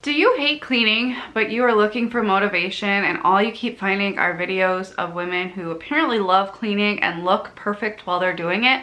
Do you hate cleaning, but you are looking for motivation and all you keep finding are videos of women who apparently love cleaning and look perfect while they're doing it?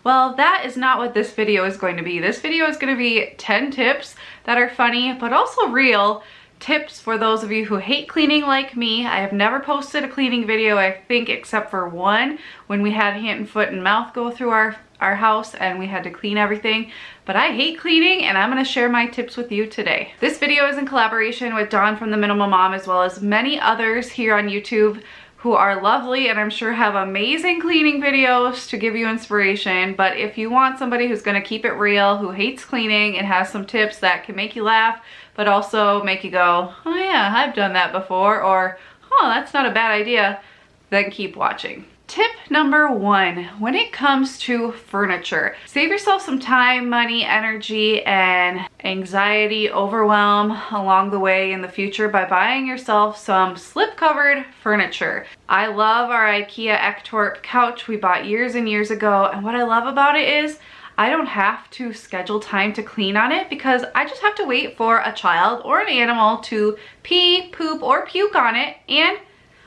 Well, that is not what this video is going to be. This video is going to be 10 tips that are funny, but also real tips for those of you who hate cleaning like me. I have never posted a cleaning video, I think, except for one when we had hand and foot and mouth go through our house and we had to clean everything. But I hate cleaning and I'm going to share my tips with you today. This video is in collaboration with Dawn from The Minimal Mom, as well as many others here on YouTube who are lovely and I'm sure have amazing cleaning videos to give you inspiration. But if you want somebody who's going to keep it real, who hates cleaning and has some tips that can make you laugh but also make you go, oh yeah, I've done that before, or oh, that's not a bad idea, then keep watching. Tip number 1, when it comes to furniture, save yourself some time, money, energy, and anxiety, overwhelm along the way in the future by buying yourself some slip-covered furniture. I love our IKEA Ektorp couch we bought years and years ago, and what I love about it is I don't have to schedule time to clean on it because I just have to wait for a child or an animal to pee, poop, or puke on it, and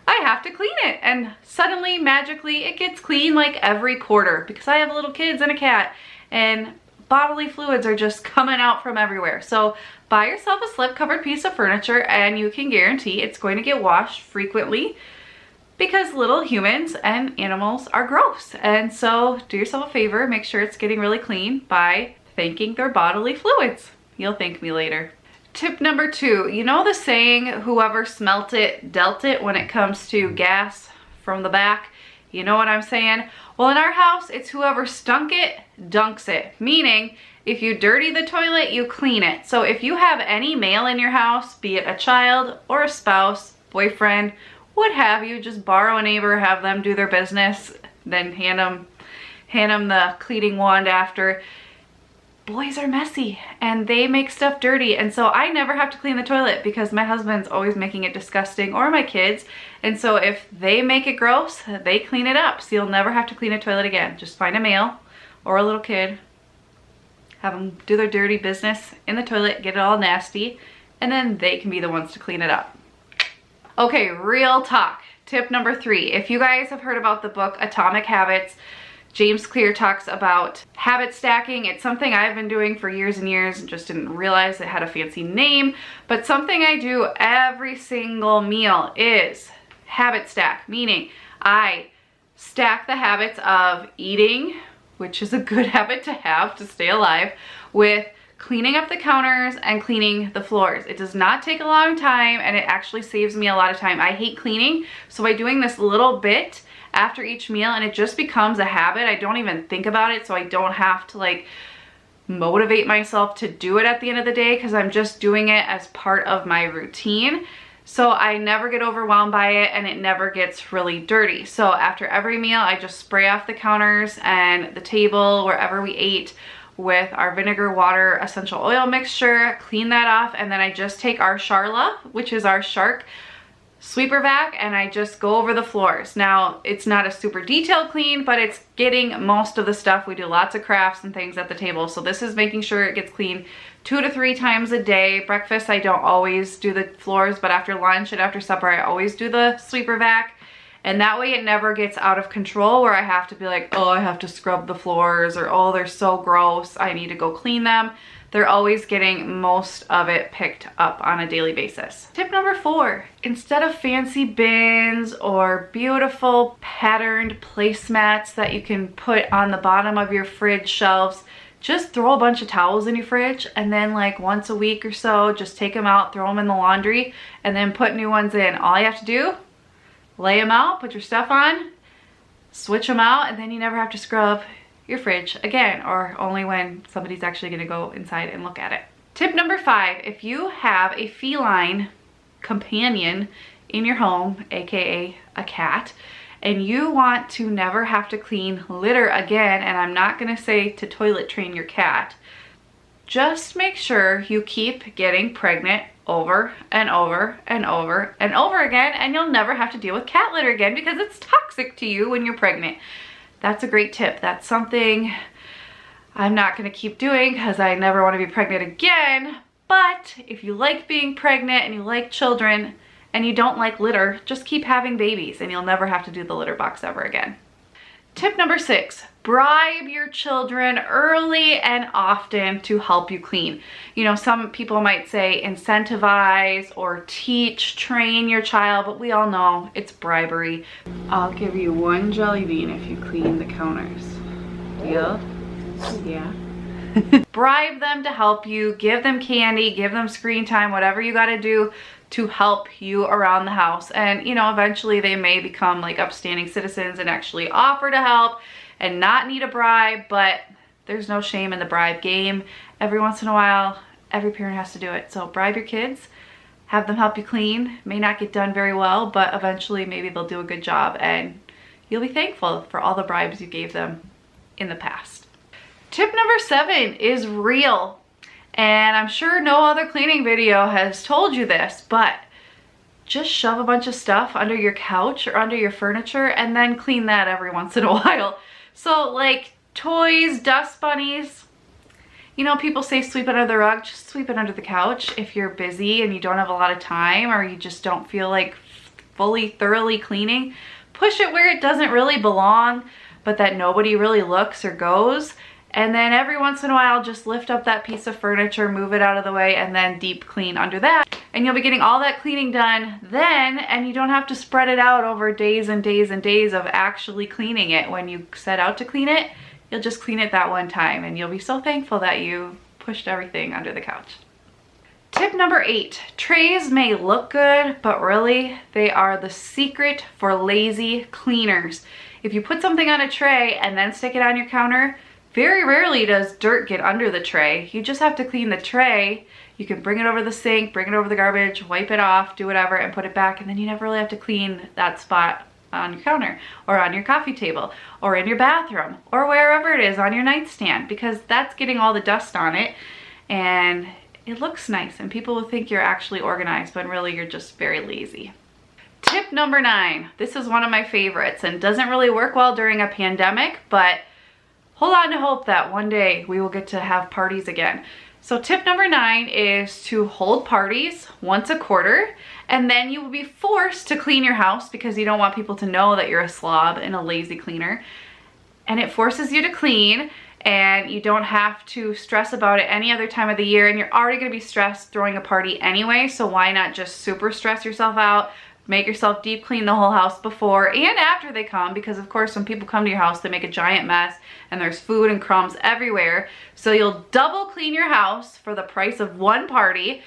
I have to clean it, and suddenly, magically, it gets clean like every quarter because I have little kids and a cat and bodily fluids are just coming out from everywhere. So buy yourself a slip-covered piece of furniture and you can guarantee it's going to get washed frequently because little humans and animals are gross. And so do yourself a favor, make sure it's getting really clean by thanking their bodily fluids. You'll thank me later. Tip number 2, you know the saying, whoever smelt it, dealt it when it comes to gas from the back? You know what I'm saying? Well, in our house, it's whoever stunk it, dunks it. Meaning, if you dirty the toilet, you clean it. So if you have any male in your house, be it a child or a spouse, boyfriend, what have you, just borrow a neighbor, have them do their business, then hand them the cleaning wand after. Boys are messy and they make stuff dirty, and so I never have to clean the toilet because my husband's always making it disgusting, or my kids, and so if they make it gross, they clean it up, so you'll never have to clean a toilet again. Just find a male or a little kid, have them do their dirty business in the toilet, get it all nasty, and then they can be the ones to clean it up. Okay, real talk. Tip number 3, if you guys have heard about the book Atomic Habits, James Clear talks about habit stacking. It's something I've been doing for years and years and just didn't realize it had a fancy name. But something I do every single meal is habit stack, meaning I stack the habits of eating, which is a good habit to have to stay alive, with cleaning up the counters and cleaning the floors. It does not take a long time and it actually saves me a lot of time. I hate cleaning, so by doing this little bit after each meal, and it just becomes a habit. I don't even think about it, so I don't have to like motivate myself to do it at the end of the day because I'm just doing it as part of my routine. So I never get overwhelmed by it and it never gets really dirty. So after every meal, I just spray off the counters and the table wherever we ate with our vinegar, water, essential oil mixture, clean that off, and then I just take our Charla, which is our shark sweeper vac, and I just go over the floors. Now, it's not a super detailed clean, but it's getting most of the stuff. We do lots of crafts and things at the table, so this is making sure it gets clean 2 to 3 times a day. Breakfast, I don't always do the floors, but after lunch and after supper, I always do the sweeper vac. And that way it never gets out of control where I have to be like, oh, I have to scrub the floors, or oh, they're so gross, I need to go clean them. They're always getting most of it picked up on a daily basis. Tip number 4, instead of fancy bins or beautiful patterned placemats that you can put on the bottom of your fridge shelves, just throw a bunch of towels in your fridge, and then like once a week or so, just take them out, throw them in the laundry, and then put new ones in. All you have to do, lay them out, put your stuff on, switch them out, and then you never have to scrub your fridge again, or only when somebody's actually going to go inside and look at it. Tip number 5, if you have a feline companion in your home, aka a cat, and you want to never have to clean litter again, and I'm not going to say to toilet train your cat, just make sure you keep getting pregnant over and over and over and over again, and you'll never have to deal with cat litter again because it's toxic to you when you're pregnant. That's a great tip. That's something I'm not going to keep doing because I never want to be pregnant again, But if you like being pregnant and you like children and you don't like litter, just keep having babies and you'll never have to do the litter box ever again. Tip number 6, bribe your children early and often to help you clean. You know, some people might say incentivize or teach, train your child, but we all know it's bribery. I'll give you 1 jelly bean if you clean the counters. Deal? Yeah. Bribe them to help you, give them candy, give them screen time, whatever you gotta do to help you around the house. And you know, eventually they may become like upstanding citizens and actually offer to help and not need a bribe, but there's no shame in the bribe game. Every once in a while, every parent has to do it. So bribe your kids, have them help you clean. May not get done very well, but eventually maybe they'll do a good job and you'll be thankful for all the bribes you gave them in the past. Tip number 7 is real. And I'm sure no other cleaning video has told you this, but just shove a bunch of stuff under your couch or under your furniture and then clean that every once in a while. So like toys, dust bunnies, you know, people say sweep it under the rug, just sweep it under the couch. If you're busy and you don't have a lot of time or you just don't feel like thoroughly cleaning, push it where it doesn't really belong, but that nobody really looks or goes. And then every once in a while, just lift up that piece of furniture, move it out of the way, and then deep clean under that. And you'll be getting all that cleaning done then, and you don't have to spread it out over days and days and days of actually cleaning it. When you set out to clean it, you'll just clean it that one time, and you'll be so thankful that you pushed everything under the couch. Tip number 8, trays may look good, but really they are the secret for lazy cleaners. If you put something on a tray and then stick it on your counter, very rarely does dirt get under the tray. You just have to clean the tray. You can bring it over the sink, bring it over the garbage, wipe it off, do whatever, and put it back, and then you never really have to clean that spot on your counter or on your coffee table or in your bathroom or wherever it is on your nightstand, because that's getting all the dust on it and it looks nice and people will think you're actually organized, but really you're just very lazy. Tip number 9, this is one of my favorites and doesn't really work well during a pandemic, but hold on to hope that one day we will get to have parties again. So tip number 9 is to hold parties once a quarter, and then you will be forced to clean your house because you don't want people to know that you're a slob and a lazy cleaner. And it forces you to clean, and you don't have to stress about it any other time of the year, and you're already gonna be stressed throwing a party anyway, so why not just super stress yourself out, make yourself deep clean the whole house before and after they come, because of course when people come to your house they make a giant mess and there's food and crumbs everywhere. So you'll double clean your house for the price of one party,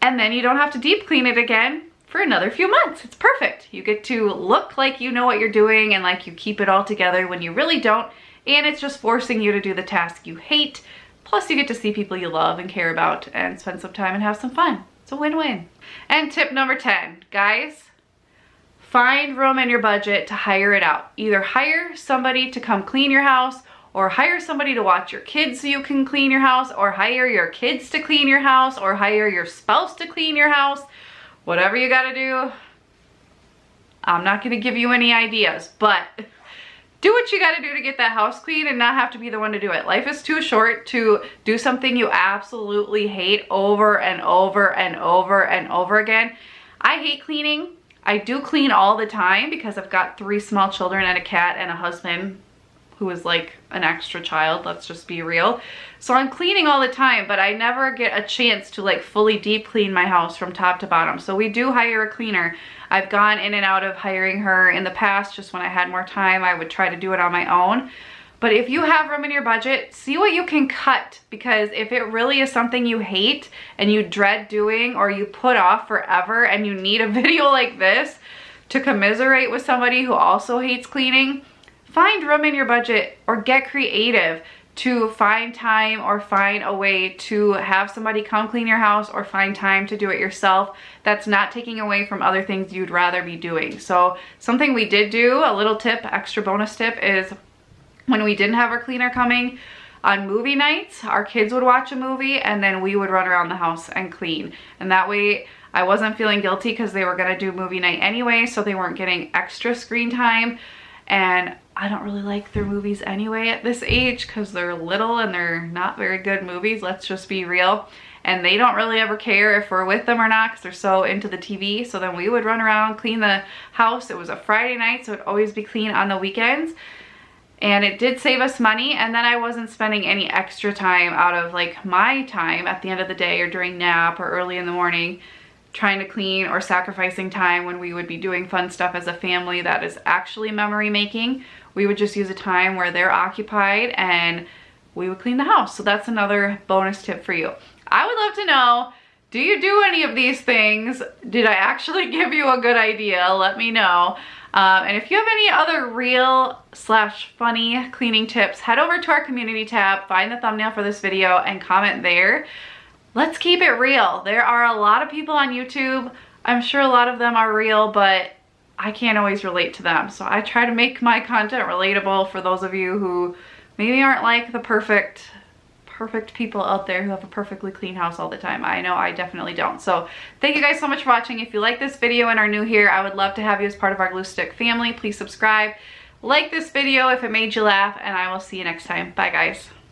and then you don't have to deep clean it again for another few months. It's perfect. You get to look like you know what you're doing and like you keep it all together when you really don't, and it's just forcing you to do the task you hate. Plus you get to see people you love and care about and spend some time and have some fun. It's a win-win. And tip number 10, guys, find room in your budget to hire it out. Either hire somebody to come clean your house, or hire somebody to watch your kids so you can clean your house, or hire your kids to clean your house, or hire your spouse to clean your house. Whatever you gotta do. I'm not gonna give you any ideas, but do what you gotta do to get that house clean and not have to be the one to do it. Life is too short to do something you absolutely hate over and over and over and over again. I hate cleaning. I do clean all the time because I've got 3 small children and a cat and a husband who is like an extra child, let's just be real. So I'm cleaning all the time, but I never get a chance to like fully deep clean my house from top to bottom. So we do hire a cleaner. I've gone in and out of hiring her in the past. Just when I had more time, I would try to do it on my own. But if you have room in your budget, see what you can cut, because if it really is something you hate and you dread doing or you put off forever and you need a video like this to commiserate with somebody who also hates cleaning, find room in your budget or get creative to find time or find a way to have somebody come clean your house, or find time to do it yourself that's not taking away from other things you'd rather be doing. So something we did do, a little tip, extra bonus tip, is when we didn't have our cleaner coming on movie nights, our kids would watch a movie and then we would run around the house and clean. And that way I wasn't feeling guilty because they were gonna do movie night anyway, so they weren't getting extra screen time. And I don't really like their movies anyway at this age because they're little and they're not very good movies, let's just be real. and they don't really ever care if we're with them or not because they're so into the TV. So then we would run around, clean the house. It was a Friday night, so it'd always be clean on the weekends. And it did save us money, and then I wasn't spending any extra time out of like my time at the end of the day or during nap or early in the morning trying to clean or sacrificing time when we would be doing fun stuff as a family that is actually memory making. We would just use a time where they're occupied and we would clean the house. So that's another bonus tip for you. I would love to know, do you do any of these things? Did I actually give you a good idea? Let me know. And if you have any other real/funny cleaning tips, head over to our community tab, find the thumbnail for this video and comment there. Let's keep it real. There are a lot of people on YouTube. I'm sure a lot of them are real, but I can't always relate to them. So I try to make my content relatable for those of you who maybe aren't like the perfect people out there who have a perfectly clean house all the time. I know I definitely don't. So thank you guys so much for watching. If you like this video and are new here, I would love to have you as part of our Glue Stick family. Please subscribe, like this video if it made you laugh, and I will see you next time. Bye guys.